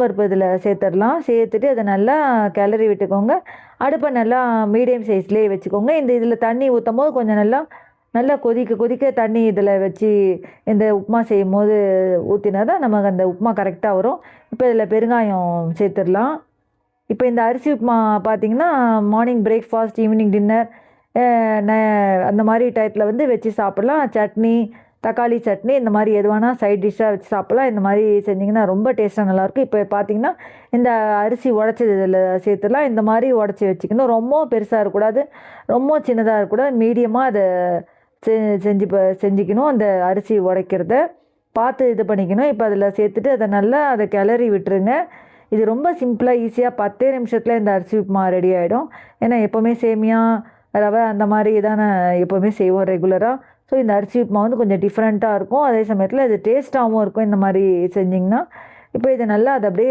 உளுத்தம்பருப்பு இதில் சேர்த்துடலாம். சேர்த்துட்டு அதை நல்லா கிளறி விட்டுக்கோங்க. அடுப்பை நல்லா மீடியம் சைஸ்லேயே வச்சுக்கோங்க. இதில் தண்ணி ஊற்றும் போது கொஞ்சம் நல்லா கொதிக்க கொதிக்க தண்ணி இதில் வச்சு இந்த உப்புமா செய்யும்போது ஊற்றினா தான் நமக்கு அந்த உப்புமா கரெக்டாக வரும். இப்போ இதில் பெருங்காயம் சேர்த்துடலாம். இப்போ இந்த அரிசி உப்புமா பார்த்திங்கன்னா மார்னிங் பிரேக்ஃபாஸ்ட், ஈவினிங் டின்னர் அந்த மாதிரி டயத்தில் வந்து வச்சு சாப்பிட்லாம். சட்னி, தக்காளி சட்னி இந்த மாதிரி எது வேணால் சைட் டிஷ்ஷாக வச்சு சாப்பிட்லாம். இந்த மாதிரி செஞ்சிங்கன்னா ரொம்ப டேஸ்ட்டாக நல்லாயிருக்கும். இப்போ பார்த்திங்கன்னா இந்த அரிசி உடச்சது இதில் சேர்த்துலாம். இந்த மாதிரி உடச்சி வச்சுக்கணும். ரொம்ப பெருசாக இருக்கக்கூடாது, ரொம்ப சின்னதாக இருக்கக்கூடாது, மீடியமாக அதை செஞ்சுக்கணும். அந்த அரிசி உடைக்கிறத பார்த்து இது பண்ணிக்கணும். இப்போ அதில் சேர்த்துட்டு அதை கிளறி விட்டுருங்க. இது ரொம்ப சிம்பிளாக ஈஸியாக 10 நிமிஷத்தில் இந்த அரிசி உப்புமா ரெடி ஆகிடும். ஏன்னா எப்போவுமே சேமியா, ரவை அந்த மாதிரி தானே எப்போவுமே செய்வோம் ரெகுலராக. ஸோ இந்த அரிசி உப்புமா வந்து கொஞ்சம் டிஃப்ரெண்ட்டாக இருக்கும். அதே சமயத்தில் இது டேஸ்ட்டாகவும் இருக்கும் இந்த மாதிரி செஞ்சிங்கன்னா. இப்போ இதை நல்லா அதை அப்படியே